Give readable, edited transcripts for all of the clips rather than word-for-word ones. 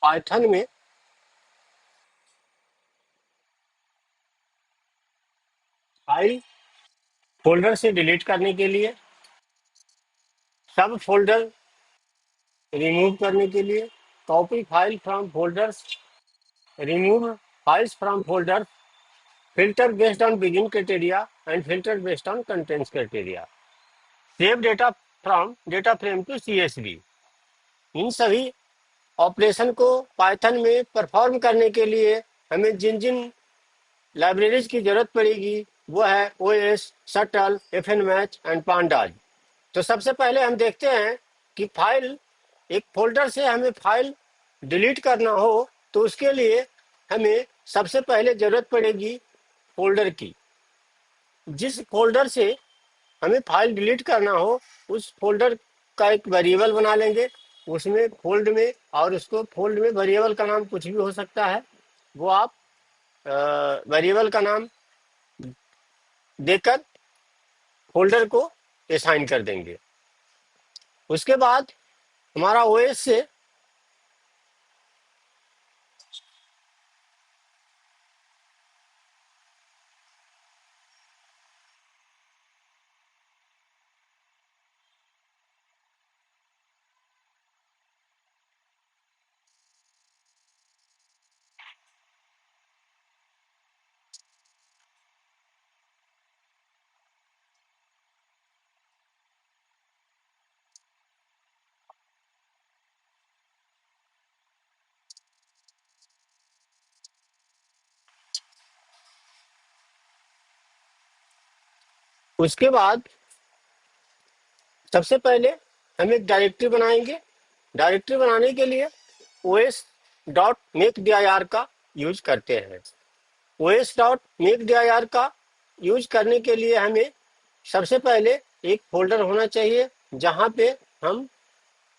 Python में file folder से delete करने के लिए, सब फोल्डर रिमूव करने के लिए, copy file from folders, remove files from folder, filter based on begin criteria and filter based on contents criteria, save data from data frame to CSV. इन सभी ऑपरेशन को पाइथन में परफॉर्म करने के लिए हमें जिन जिन लाइब्रेरीज की जरूरत पड़ेगी वो है OS, shutil, fn match and pandas. तो सबसे पहले हम देखते हैं कि फाइल, एक फोल्डर से हमें फाइल डिलीट करना हो तो उसके लिए हमें सबसे पहले जरूरत पड़ेगी फोल्डर की। जिस फोल्डर से हमें फाइल डिलीट करना हो उस फोल्डर का एक वेरिएबल बना लेंगे, उसमें फोल्ड में, और उसको फोल्ड में वेरिएबल का नाम कुछ भी हो सकता है, वो आप वेरिएबल का नाम देकर फोल्डर को असाइन कर देंगे। उसके बाद हमारा ओएस से उसके बाद सबसे पहले हम एक डायरेक्टरी बनाएंगे। डायरेक्टरी बनाने के लिए OS dot make D I R का यूज करते हैं। OS dot make D I R का यूज करने के लिए हमें सबसे पहले एक फोल्डर होना चाहिए जहां पे हम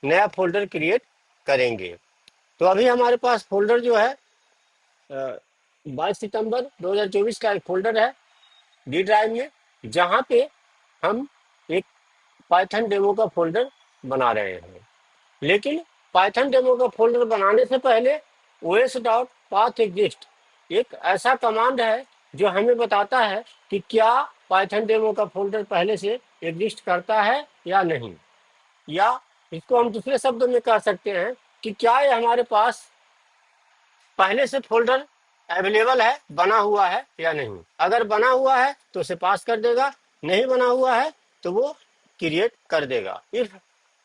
नया फोल्डर क्रिएट करेंगे। तो अभी हमारे पास फोल्डर जो है 22 सितंबर 2024 का एक फोल्डर है डी ड्राइव में, जहां पे हम एक पाइथन डेमो का फोल्डर बना रहे हैं। लेकिन पाइथन डेमो का फोल्डर बनाने से पहले ओएस डॉट पाथ एग्जिस्ट एक ऐसा कमांड है जो हमें बताता है कि क्या पाइथन डेमो का फोल्डर पहले से एग्जिस्ट करता है या नहीं। या इसको हम दूसरे शब्दों में कह सकते हैं कि क्या ये हमारे पास पहले से फोल्डर अवेलेबल है, बना हुआ है या नहीं। अगर बना हुआ है तो उसे पास कर देगा, नहीं बना हुआ है तो वो क्रिएट कर देगा।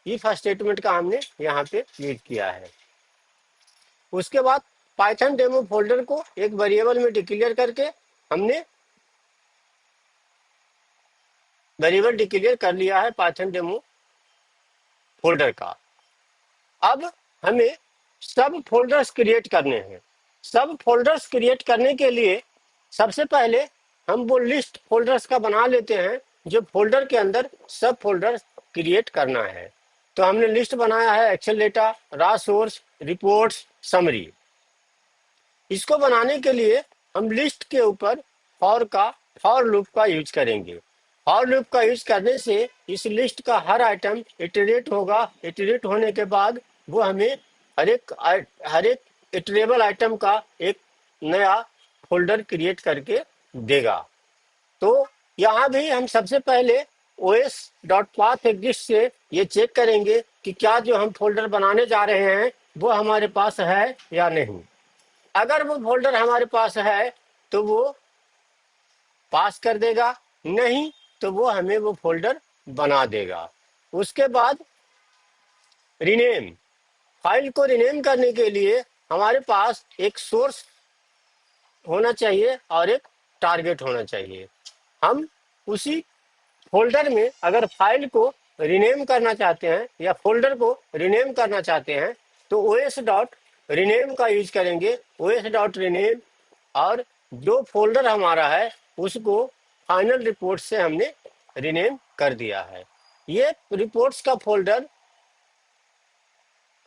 इफ स्टेटमेंट का हमने यहाँ पे यूज किया है। उसके बाद पाइथन डेमो फोल्डर को एक वेरिएबल में डिक्लेयर करके हमने वेरिएबल डिक्लेयर कर लिया है पाइथन डेमो फोल्डर का। अब हमें सब फोल्डर्स क्रिएट करने हैं। सब फोल्डर्स क्रिएट करने के लिए सबसे पहले हम वो लिस्ट फोल्डर्स का बना लेते हैं जो फोल्डर के अंदर सब फोल्डर्स क्रिएट करना है। तो हमने लिस्ट बनाया है Excel data, raw source, reports, summary. इसको बनाने के लिए हम लिस्ट के ऊपर फॉर लूप का यूज करेंगे। फॉर लूप का यूज करने से इस लिस्ट का हर आइटम इटरेट होगा। इटरेट होने के बाद वो हमें हर एक इटरेबल आइटम का एक नया फोल्डर क्रिएट करके देगा। तो यहाँ भी हम सबसे पहले ओएस डॉट पाथ एग्जिस्ट से ये चेक करेंगे कि क्या जो हम फोल्डर बनाने जा रहे हैं वो हमारे पास है या नहीं। अगर वो फोल्डर हमारे पास है तो वो पास कर देगा, नहीं तो वो हमें वो फोल्डर बना देगा। उसके बाद रीनेम, फाइल को रीनेम करने के लिए हमारे पास एक सोर्स होना चाहिए और एक टारगेट होना चाहिए। हम उसी फोल्डर में अगर फाइल को रीनेम करना चाहते हैं या फोल्डर को रीनेम करना चाहते हैं तो ओएस डॉट रीनेम का यूज करेंगे। ओएस डॉट रीनेम, और जो फोल्डर हमारा है उसको फाइनल रिपोर्ट से हमने रीनेम कर दिया है। ये रिपोर्ट्स का फोल्डर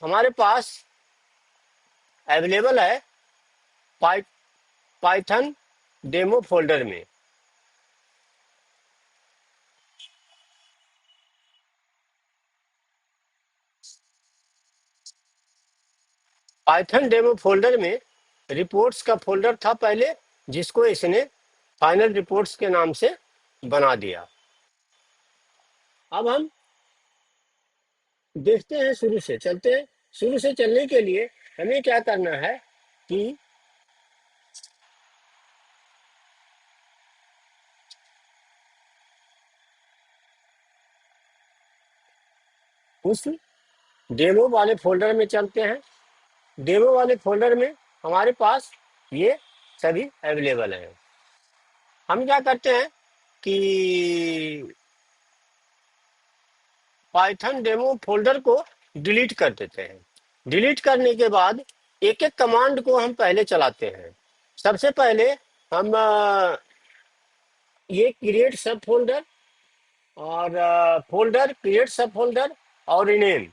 हमारे पास अवेलेबल है पाइ पाइथन डेमो फोल्डर में। पाइथन डेमो फोल्डर में रिपोर्ट्स का फोल्डर था पहले, जिसको इसने फाइनल रिपोर्ट्स के नाम से बना दिया। अब हम देखते हैं, शुरू से चलते हैं। शुरू से चलने के लिए हमें क्या करना है कि उस डेमो वाले फोल्डर में चलते हैं। डेमो वाले फोल्डर में हमारे पास ये सभी अवेलेबल हैं। हम क्या करते हैं कि पाइथन डेमो फोल्डर को डिलीट कर देते हैं। डिलीट करने के बाद एक एक कमांड को हम पहले चलाते हैं। सबसे पहले हम ये क्रिएट सब फोल्डर और फोल्डर क्रिएट सब फोल्डर और रिनेम,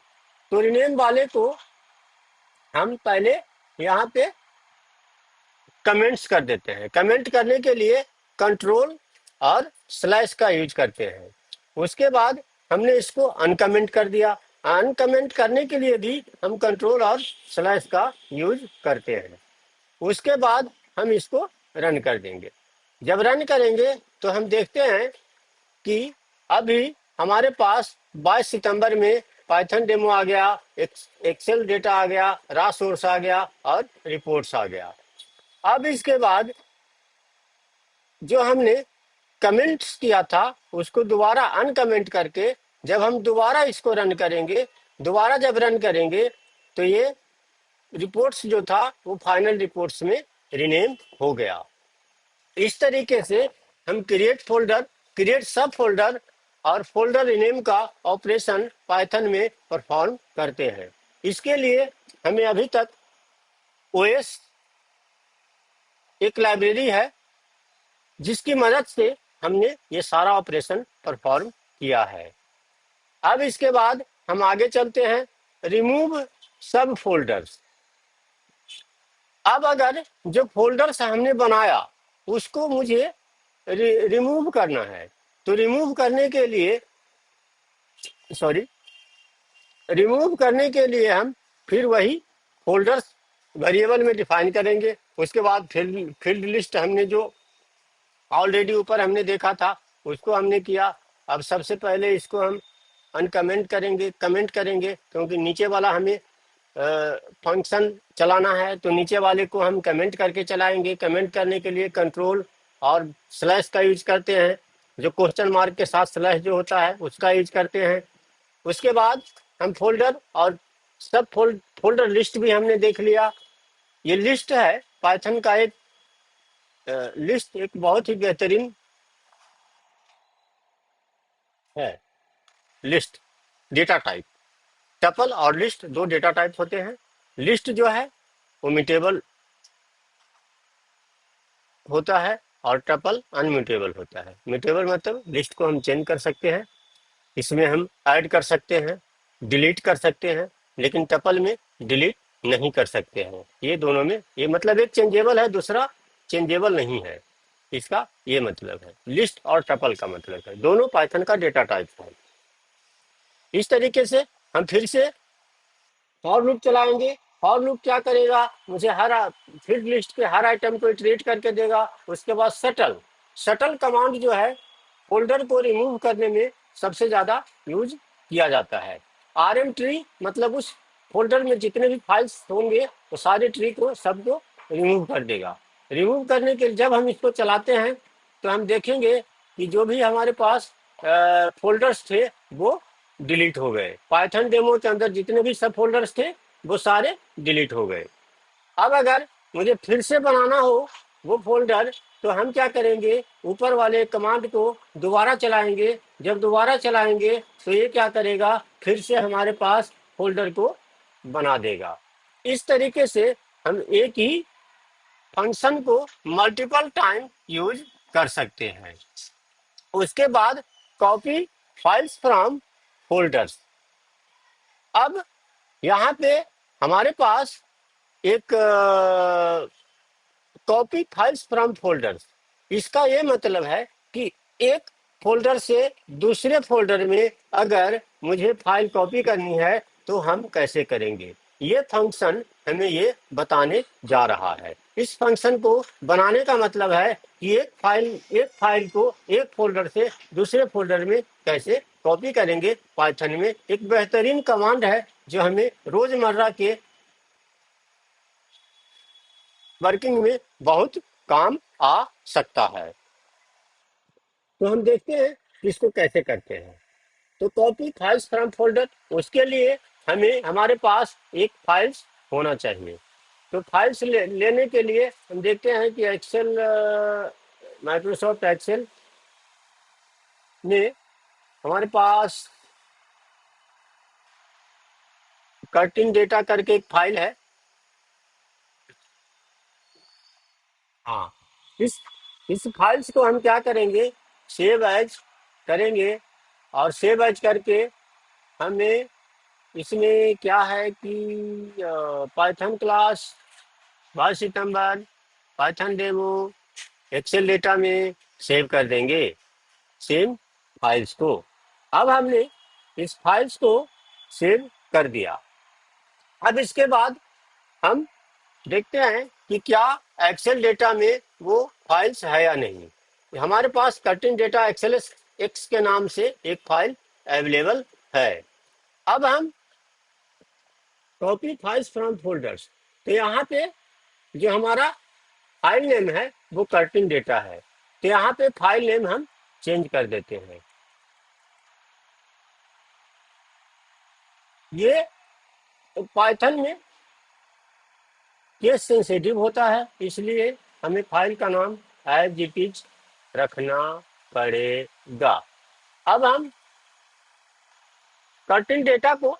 तो रिनेम वाले को हम पहले यहाँ पे कमेंट्स कर देते हैं। कमेंट करने के लिए कंट्रोल और स्लैश का यूज करते हैं। उसके बाद हमने इसको अनकमेंट कर दिया। अनकमेंट करने के लिए भी हम कंट्रोल और स्लैश का यूज करते हैं। उसके बाद हम इसको रन कर देंगे। जब रन करेंगे तो हम देखते हैं कि अभी हमारे पास 22 सितंबर में पाइथन डेमो आ गया, एक्सेल डेटा आ गया, रॉ सोर्स आ गया और रिपोर्ट्स आ गया। अब इसके बाद जो हमने कमेंट्स किया था उसको दोबारा अनकमेंट करके जब हम दोबारा इसको रन करेंगे, दोबारा जब रन करेंगे तो ये रिपोर्ट्स जो था वो फाइनल रिपोर्ट्स में रिनेम हो गया। इस तरीके से हम क्रिएट फोल्डर, क्रिएट सब फोल्डर और फोल्डर रिनेम का ऑपरेशन पाइथन में परफॉर्म करते हैं। इसके लिए हमें अभी तक ओएस एक लाइब्रेरी है जिसकी मदद से हमने ये सारा ऑपरेशन परफॉर्म किया है। अब इसके बाद हम आगे चलते हैं, रिमूव सब फोल्डर्स। अब अगर जो फोल्डर्स हमने बनाया उसको मुझे रिमूव करना है, तो रिमूव करने के लिए हम फिर वही फोल्डर्स वेरिएबल में डिफाइन करेंगे। उसके बाद फील्ड लिस्ट हमने जो ऑलरेडी ऊपर हमने देखा था उसको हमने किया। अब सबसे पहले इसको हम अनकमेंट करेंगे, कमेंट करेंगे, क्योंकि नीचे वाला हमें फंक्शन चलाना है, तो नीचे वाले को हम कमेंट करके चलाएंगे। कमेंट करने के लिए कंट्रोल और स्लैश का यूज करते हैं, जो क्वेश्चन मार्क के साथ स्लैश जो होता है उसका यूज करते हैं। उसके बाद हम फोल्डर और सब फोल्डर लिस्ट भी हमने देख लिया। ये लिस्ट है पाइथन का एक लिस्ट एक बहुत ही बेहतरीन है। लिस्ट डेटा टाइप, टपल और लिस्ट दो डेटा टाइप होते हैं। लिस्ट जो है वो म्यूटेबल होता है और टपल अनम्यूटेबल होता है। म्यूटेबल मतलब लिस्ट को हम चेंज कर सकते हैं, इसमें हम ऐड कर सकते हैं, डिलीट कर सकते हैं, लेकिन टपल में डिलीट नहीं कर सकते हैं। ये दोनों में ये मतलब एक चेंजेबल है, दूसरा चेंजेबल नहीं है, इसका ये मतलब है। लिस्ट और टपल का मतलब है दोनों पाइथन का डेटा टाइप है। इस तरीके से हम फिर से फॉर लूप चलाएंगे। फॉर लूप क्या करेगा, मुझे हर फील्ड लिस्ट के हर आइटम को इटरेट करके देगा। उसके बाद शटल, शटल कमांड जो है फोल्डर को रिमूव करने में सबसे ज्यादा यूज किया जाता है। आरएम ट्री मतलब उस फोल्डर में जितने भी फाइल्स होंगे वो सारे ट्री को सबको रिमूव कर देगा। रिमूव करने के जब हम इसको चलाते हैं तो हम देखेंगे कि जो भी हमारे पास फोल्डर्स थे वो डिलीट हो गए। पाइथन डेमो के अंदर जितने भी सब फोल्डर्स थे वो सारे डिलीट हो गए। अब अगर मुझे फिर से बनाना हो वो फोल्डर, तो हम क्या करेंगे, ऊपर वाले कमांड को दोबारा चलाएंगे। जब दोबारा चलाएंगे तो ये क्या करेगा, फिर से हमारे पास फोल्डर को बना देगा। इस तरीके से हम एक ही फंक्शन को मल्टीपल टाइम यूज कर सकते हैं। उसके बाद कॉपी फाइल्स फ्रॉम फोल्डर्स। अब यहाँ पे हमारे पास एक कॉपी फाइल्स फ्रॉम फोल्डर्स, इसका ये मतलब है कि एक फोल्डर से दूसरे फोल्डर में अगर मुझे फाइल कॉपी करनी है तो हम कैसे करेंगे। ये फंक्शन हमें ये बताने जा रहा है। इस फंक्शन को बनाने का मतलब है कि एक फाइल को एक फोल्डर से दूसरे फोल्डर में कैसे कॉपी करेंगे। पाइथन में एक बेहतरीन कमांड है जो हमें रोजमर्रा के वर्किंग में बहुत काम आ सकता है। तो हम देखते हैं कि इसको कैसे करते हैं। तो कॉपी फाइल्स फ्रॉम फोल्डर, उसके लिए हमें हमारे पास एक फाइल्स होना चाहिए। तो फाइल्स लेने के लिए हम देखते हैं कि एक्सेल, माइक्रोसॉफ्ट एक्सेल में हमारे पास कर्टिन डेटा करके एक फाइल है। हाँ, इस इस फाइल्स को हम क्या करेंगे, सेव एज करेंगे। और सेव एज करके हमें इसमें क्या है कि पाइथन क्लास 22 सितंबर, पाइथन डेमो एक्सेल डेटा में सेव कर देंगे, सेम फाइल्स को। अब हमने इस फाइल्स को सेव कर दिया। अब इसके बाद हम देखते हैं कि क्या एक्सेल डेटा में वो फाइल्स है या नहीं। हमारे पास कर्टेन डेटा एक्सेल एक्स के नाम से एक फाइल अवेलेबल है। अब हम कॉपी फाइल्स फ्रॉम फोल्डर्स, तो यहाँ पे जो हमारा फाइल नेम है वो कर्टेन डेटा है, तो यहाँ पे फाइल नेम हम चेंज कर देते हैं। ये पाइथन में केस सेंसिटिव होता है, इसलिए हमें फाइल का नाम एज इट इज रखना पड़ेगा। अब हम कर्टेन डेटा को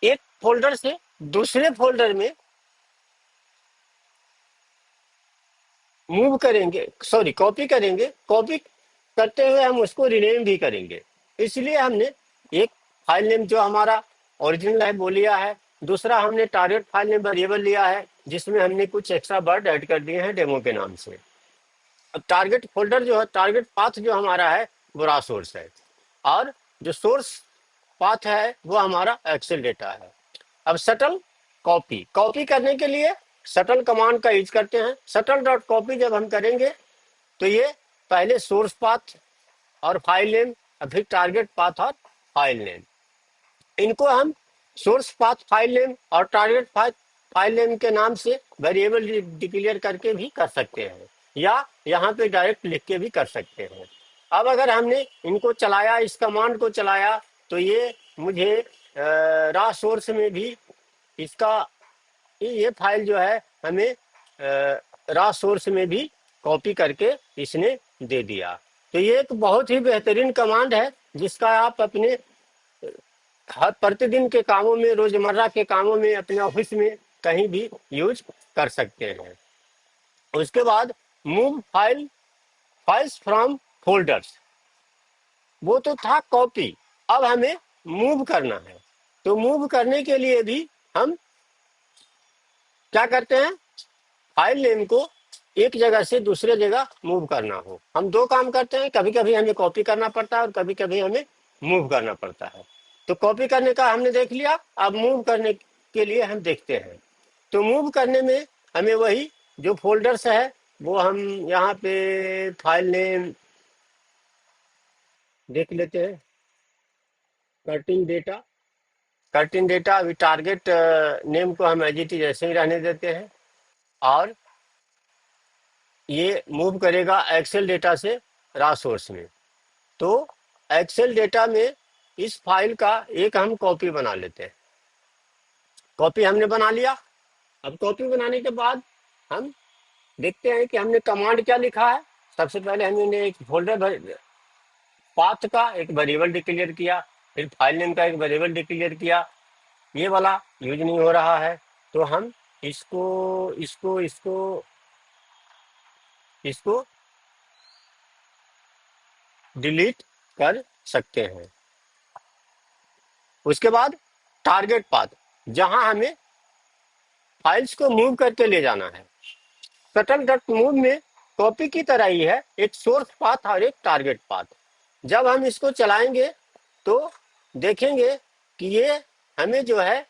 एक फोल्डर से दूसरे फोल्डर में मूव करेंगे, सॉरी कॉपी करेंगे। कॉपी करते हुए हम उसको रिनेम भी करेंगे। इसलिए हमने एक फाइल नेम जो हमारा ओरिजिनल है वो लिया है, दूसरा हमने टारगेट फाइल नेम वेरिएबल लिया है जिसमें हमने कुछ एक्स्ट्रा वर्ड ऐड कर दिए हैं डेमो के नाम से। अब टारगेट फोल्डर जो है, टारगेट पाथ जो हमारा है वो रा सोर्स है, और जो सोर्स पाथ है वो हमारा एक्सेल डेटा है। अब शटल कॉपी, कॉपी करने के लिए शटल कमांड का यूज करते हैं। शटल डॉट कॉपी जब हम करेंगे तो ये पहले सोर्स पाथ और फाइल नेम, और फिर टारगेट पाथ और फाइल नेम, इनको हम सोर्स पाथ फाइल नेम और टारगेट फाइल नेम के नाम से वेरिएबल डिक्लेयर करके भी कर सकते हैं, या यहाँ पे डायरेक्ट लिख के भी कर सकते हैं। अब अगर हमने इनको चलाया, इस कमांड को चलाया, तो ये मुझे रा सोर्स में भी इसका ये फाइल जो है हमें रा सोर्स में भी कॉपी करके इसने दे दिया। तो ये एक बहुत ही बेहतरीन कमांड है जिसका आप अपने हर प्रतिदिन के कामों में, रोजमर्रा के कामों में, अपने ऑफिस में कहीं भी यूज कर सकते हैं। उसके बाद मूव फाइल्स फ्रॉम फोल्डर्स, वो तो था कॉपी। अब हमें मूव करना है, तो मूव करने के लिए भी हम क्या करते हैं, फाइल नेम को एक जगह से दूसरे जगह मूव करना हो। हम दो काम करते हैं, कभी कभी हमें कॉपी करना पड़ता है और कभी कभी हमें मूव करना पड़ता है। तो कॉपी करने का हमने देख लिया, अब मूव करने के लिए हम देखते हैं। तो मूव करने में हमें वही जो फोल्डर्स है वो हम यहाँ पे फाइल नेम देख लेते हैं, कर्टिन डेटा। कर्टिन डेटा अभी टारगेट नेम को हम एज इट इज ऐसे ही रहने देते हैं, और ये मूव करेगा एक्सेल डेटा से रा सोर्स में। तो एक्सेल डेटा में इस फाइल का एक हम कॉपी बना लेते हैं। कॉपी हमने बना लिया। अब कॉपी बनाने के बाद हम देखते हैं कि हमने कमांड क्या लिखा है। सबसे पहले हमने एक फोल्डर पाथ का एक वेरिएबल डिक्लेयर किया, फिर फाइल नेम का एक वेरिएबल डिक्लेयर किया। ये वाला यूज नहीं हो रहा है, तो हम इसको इसको इसको इसको डिलीट कर सकते हैं। उसके बाद टारगेट पाथ, जहां हमें फाइल्स को मूव करके ले जाना है। शटल डॉट मूव में कॉपी की तरह ही है, एक सोर्स पाथ और एक टारगेट पाथ। जब हम इसको चलाएंगे तो देखेंगे कि ये हमें जो है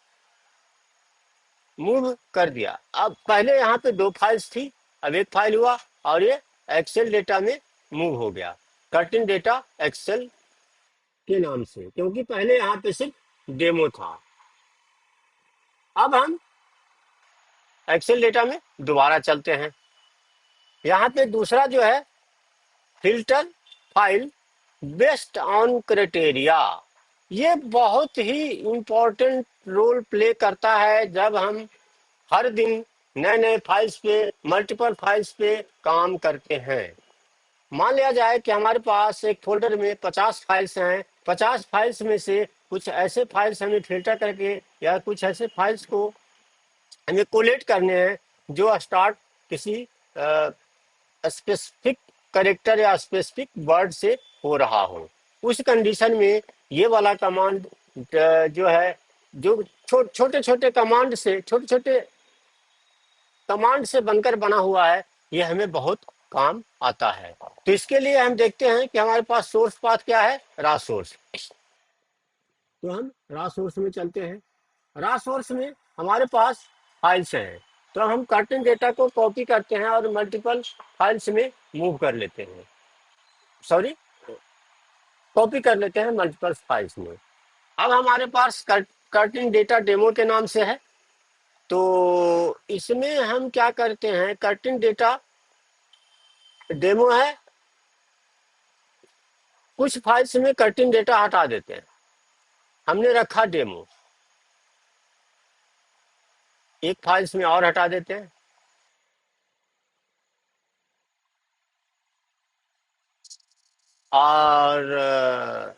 मूव कर दिया। अब पहले यहाँ पे 2 फाइल्स थी, अब एक फाइल हुआ और ये एक्सेल डेटा में मूव हो गया, कर्टेन डेटा एक्सेल के नाम से, क्योंकि पहले यहाँ पे सिर्फ डेमो था। अब हम एक्सेल डेटा में दोबारा चलते हैं। यहाँ पे दूसरा जो है filter file based on criteria, ये बहुत ही इंपॉर्टेंट रोल प्ले करता है जब हम हर दिन नए नए फाइल्स पे, मल्टीपल फाइल्स पे काम करते हैं। मान लिया जाए कि हमारे पास एक फोल्डर में 50 फाइल्स हैं, 50 फाइल्स में से कुछ ऐसे फाइल्स हमें फिल्टर करके या कुछ ऐसे फाइल्स को हमें कोलेट करने हैं जो स्टार्ट किसी स्पेसिफिक करेक्टर या स्पेसिफिक वर्ड से हो रहा हो। उस कंडीशन में ये वाला कमांड जो है, जो छोटे छोटे कमांड से बनकर बना हुआ है, ये हमें बहुत काम आता है। तो इसके लिए हम देखते हैं कि हमारे पास सोर्स पाथ क्या है, रा सोर्स। तो हम रा सोर्स में चलते हैं। रा सोर्स में हमारे पास फाइल्स हैं, तो हम कर्टेन डेटा को कॉपी करते हैं और मल्टीपल फाइल्स में मूव कर लेते हैं, सॉरी कॉपी कर लेते हैं मल्टीपल फाइल्स में। अब हमारे पास कर्टेन डेटा डेमो के नाम से है, तो इसमें हम क्या करते हैं, कर्टेन डेटा डेमो है, कुछ फाइल्स में कर्टेन डेटा हटा देते हैं, हमने रखा डेमो, एक फाइल्स में और हटा देते हैं, और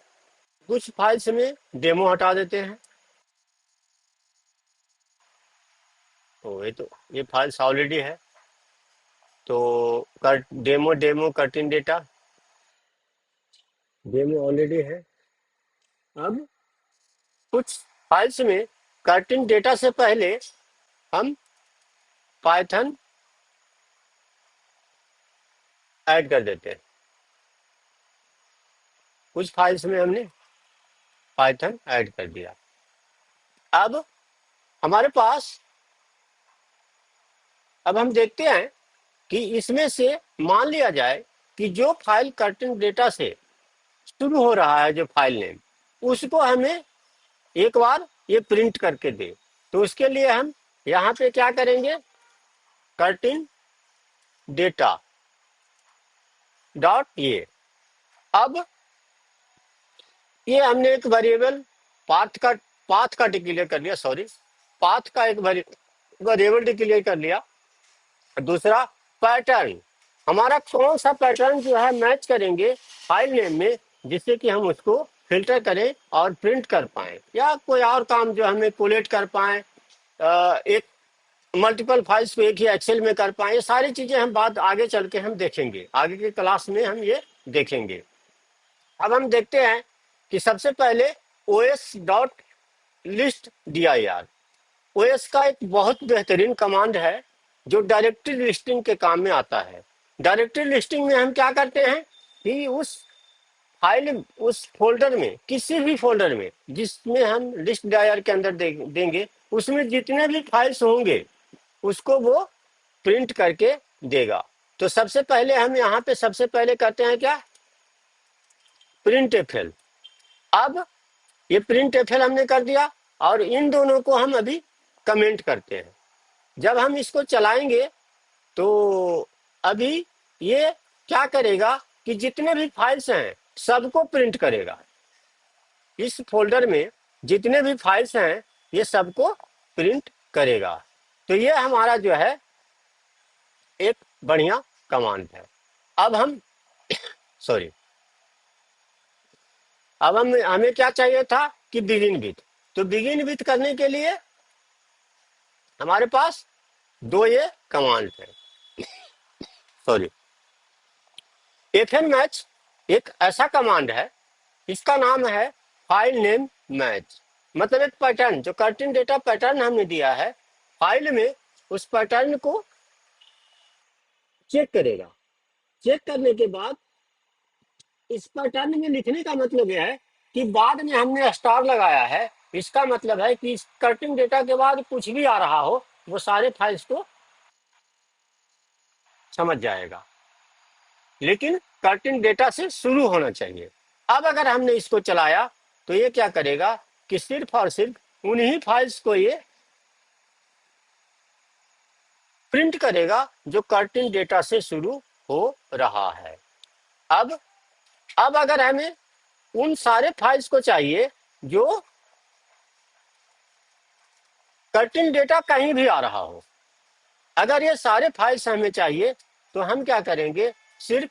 कुछ फाइल्स में डेमो हटा देते हैं। तो ये फाइल्स ऑलरेडी है, तो demo demo curtain data demo already है। अब कुछ फाइल्स में कर्टेन डेटा से पहले हम पाइथन ऐड कर देते हैं, कुछ फाइल्स में हमने पाइथन ऐड कर दिया। अब हमारे पास, अब हम देखते हैं कि इसमें से मान लिया जाए कि जो फाइल कर्टेन डेटा से शुरू हो रहा है, जो फाइल नेम, उसको हमें एक बार ये प्रिंट करके दे। तो उसके लिए हम यहाँ पे क्या करेंगे, कर्टेन डेटा डॉट ये। अब ये हमने एक वेरिएबल पाथ का डिक्लेयर कर लिया, सॉरी पाथ का एक वेरिएबल डिक्लेयर कर लिया। दूसरा पैटर्न, हमारा कौन सा पैटर्न जो है मैच करेंगे फाइल नेम में, जिससे कि हम उसको फिल्टर करें और प्रिंट कर पाए, या कोई और काम जो हमें कोलेट कर पाए, एक मल्टीपल फाइल्स को एक ही एक्सेल में कर पाए। ये सारी चीजें हम बात आगे चल के हम देखेंगे, आगे के क्लास में हम ये देखेंगे। अब हम देखते हैं कि सबसे पहले OS dot list dir, OS का एक बहुत बेहतरीन कमांड है जो डायरेक्टरी लिस्टिंग के काम में आता है। डायरेक्टरी लिस्टिंग में हम क्या करते हैं कि उस फाइल, उस फोल्डर में, किसी भी फोल्डर में जिसमें हम लिस्ट dir के अंदर देंगे, उसमें जितने भी फाइल्स होंगे उसको वो प्रिंट करके देगा। तो सबसे पहले हम यहाँ पे सबसे पहले करते हैं क्या, प्रिंट एफएल। अब ये प्रिंट एफएल हमने कर दिया, और इन दोनों को हम अभी कमेंट करते हैं। जब हम इसको चलाएंगे तो अभी ये क्या करेगा कि जितने भी फाइल्स हैं सबको प्रिंट करेगा, इस फोल्डर में जितने भी फाइल्स हैं ये सबको प्रिंट करेगा। तो ये हमारा जो है एक बढ़िया कमांड है। अब हम सॉरी अब हम हमें क्या चाहिए था कि बिगिन विथ, तो बिगिन विथ करने के लिए हमारे पास दो ये कमांड है, सॉरी एफएन मैच एक ऐसा कमांड है, इसका नाम है फाइल नेम मैच। मतलब एक पैटर्न, जो कर्टेन डेटा पैटर्न हमने दिया है फाइल में, उस पैटर्न को चेक करेगा। चेक करने के बाद इस पैटर्न में लिखने का मतलब यह है कि बाद में हमने स्टार लगाया है, इसका मतलब है कि इस कटिंग डेटा के बाद कुछ भी आ रहा हो वो सारे फाइल्स को समझ जाएगा, लेकिन कटिंग डेटा से शुरू होना चाहिए। अब अगर हमने इसको चलाया तो ये क्या करेगा कि सिर्फ और सिर्फ उन्हीं फाइल्स को ये प्रिंट करेगा जो कटिंग डेटा से शुरू हो रहा है। अब अगर हमें उन सारे फाइल्स को चाहिए जो कटिंग डेटा कहीं भी आ रहा हो, अगर ये सारे फाइल्स हमें चाहिए तो हम क्या करेंगे, सिर्फ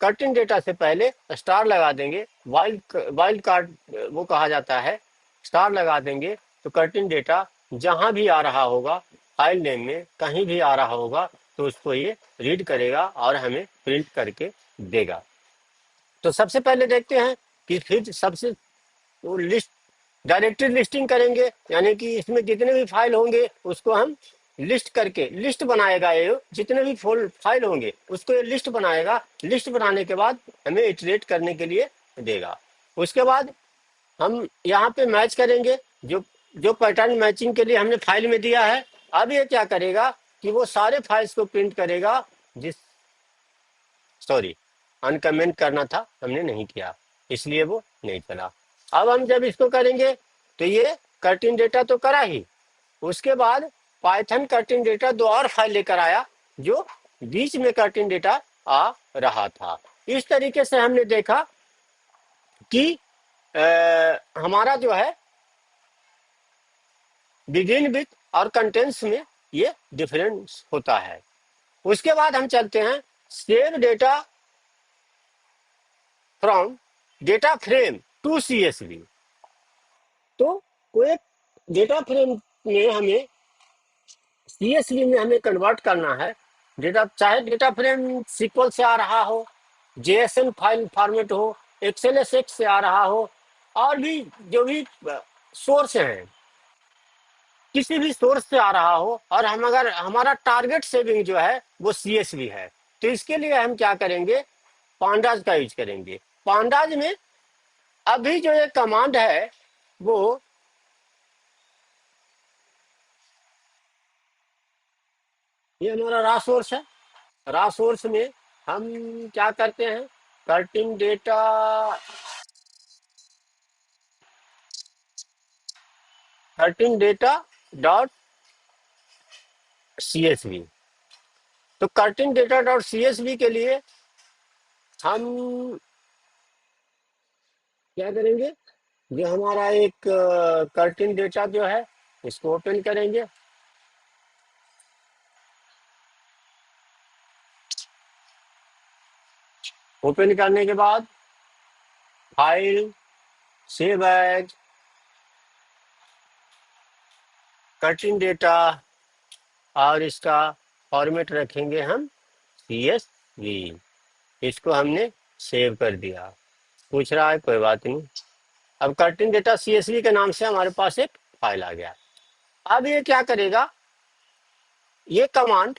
कटिंग डेटा से पहले स्टार लगा देंगे, वाइल्ड वाइल्ड कार्ड वो कहा जाता है, स्टार लगा देंगे तो कटिंग डेटा जहां भी आ रहा होगा फाइल नेम में कहीं भी आ रहा होगा तो उसको ये रीड करेगा और हमें प्रिंट करके देगा। तो सबसे पहले देखते हैं कि फिर सबसे वो लिस्ट डायरेक्टरी लिस्टिंग करेंगे, यानी कि इसमें जितने भी फाइल होंगे उसको हम लिस्ट करके लिस्ट बनाएगा, ये जितने भी फाइल होंगे उसको ये लिस्ट बनाएगा। लिस्ट बनाने के बाद हमें इटरेट करने के लिए देगा। उसके बाद हम यहाँ पे मैच करेंगे जो जो पैटर्न मैचिंग के लिए हमने फाइल में दिया है। अब ये क्या करेगा कि वो सारे फाइल्स को प्रिंट करेगा जिस सॉरी अनकमेंट करना था हमने नहीं किया इसलिए वो नहीं चला। अब हम जब इसको करेंगे तो ये कटिंग डेटा तो करा ही, उसके बाद पाइथन कटिंग डेटा दो और फाइल लेकर आया जो बीच में कटिंग डेटा आ रहा था। इस तरीके से हमने देखा कि हमारा जो है बिगिन विथ और कंटेंट्स में ये डिफरेंस होता है। उसके बाद हम चलते हैं save data from data frame to CSV। तो वो एक डेटा फ्रेम में हमें CSV में हमें कन्वर्ट करना है डेटा, चाहे डेटा फ्रेम सिक्वल से आ रहा हो, JSON फाइल फॉर्मेट हो, XLSX से आ रहा हो, और भी जो भी सोर्स हैं किसी भी सोर्स से आ रहा हो, और हम अगर हमारा टारगेट सेविंग जो है वो CSV है तो इसके लिए हम क्या करेंगे, पांडाज का यूज करेंगे। पांडाज में अभी जो ये कमांड है वो ये हमारा रा सोर्स है। रा सोर्स में हम क्या करते हैं, कटिंग डेटा डॉट CSV। तो कटिंग डेटा डॉट CSV के लिए हम क्या करेंगे, जो हमारा एक कटिंग डेटा जो है इसको ओपन करेंगे। ओपन करने के बाद file, save as, cutting data, और इसका फॉर्मेट रखेंगे हम CSV। इसको हमने सेव कर दिया। पूछ रहा है कोई बात नहीं। अब कटिंग डेटा CSV के नाम से हमारे पास एक फाइल आ गया। अब ये क्या करेगा, ये command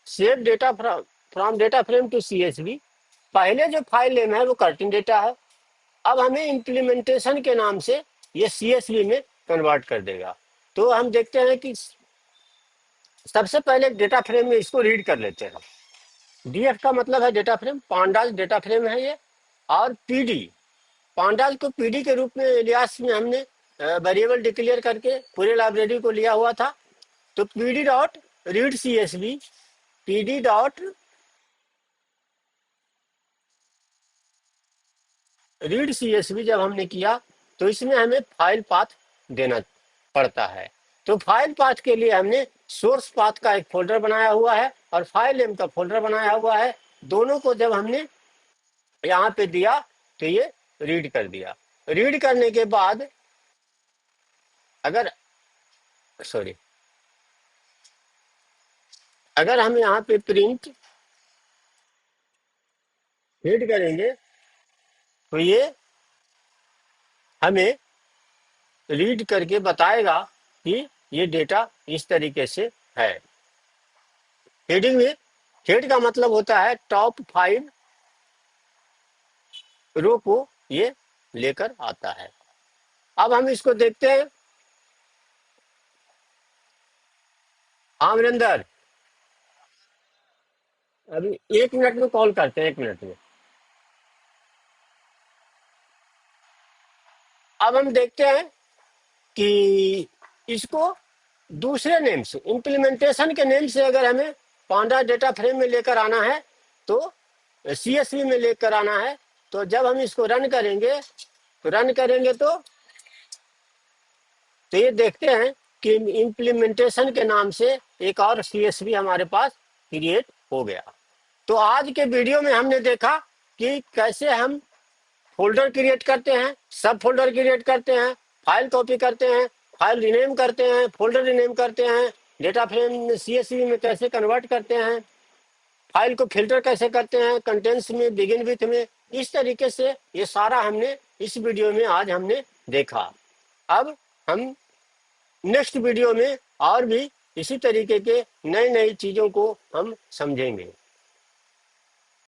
save data from data frame to CSV, पहले जो फाइल नेम है वो कटिंग डेटा है, अब हमें इम्प्लीमेंटेशन के नाम से ये CSV में कन्वर्ट कर देगा। तो हम देखते हैं कि सबसे पहले डेटा फ्रेम में इसको रीड कर लेते हैं। DF का मतलब है data frame, pandas data frame है ये, और PD पांडाज को PD के रूप में इलियास में हमने वेरिएबल डिक्लेयर करके पूरे लाइब्रेरी को लिया हुआ था। तो PD dot read CSV, PD dot read CSV जब हमने किया तो इसमें हमें फाइल पाथ देना पड़ता है। तो फाइल पाथ के लिए हमने सोर्स पाथ का एक फोल्डर बनाया हुआ है और फाइल नेम का फोल्डर बनाया हुआ है। दोनों को जब हमने यहाँ पे दिया तो ये रीड कर दिया। रीड करने के बाद अगर सॉरी अगर हम यहाँ पे प्रिंट रीड करेंगे तो ये हमें रीड करके बताएगा कि ये डेटा इस तरीके से है। हेडिंग में हेड का मतलब होता है टॉप 5 रो को ये लेकर आता है। अब हम इसको देखते हैं हाँ अमरिंदर, अभी 1 मिनट में कॉल करते हैं, 1 मिनट में। अब हम देखते हैं कि इसको दूसरे नेम से, इम्प्लीमेंटेशन के नेम से अगर हमें पांडा डेटा फ्रेम में लेकर आना है तो सीएसवी में लेकर आना है। तो जब हम इसको रन करेंगे तो ये देखते हैं कि इम्प्लीमेंटेशन के नाम से एक और सीएसवी हमारे पास क्रिएट हो गया। तो आज के वीडियो में हमने देखा कि कैसे हम फोल्डर क्रिएट करते हैं, सब फोल्डर क्रिएट करते हैं, फाइल कॉपी करते हैं, फाइल रिनेम करते हैं, फोल्डर रिनेम करते हैं, डेटा फ्रेम सीएसवी में कैसे कन्वर्ट करते हैं, फाइल को फिल्टर कैसे करते हैं, कंटेंट्स में, बिगिन विथ में। इस तरीके से ये सारा हमने इस वीडियो में आज हमने देखा। अब हम नेक्स्ट वीडियो में और भी इसी तरीके के नई नई चीजों को हम समझेंगे।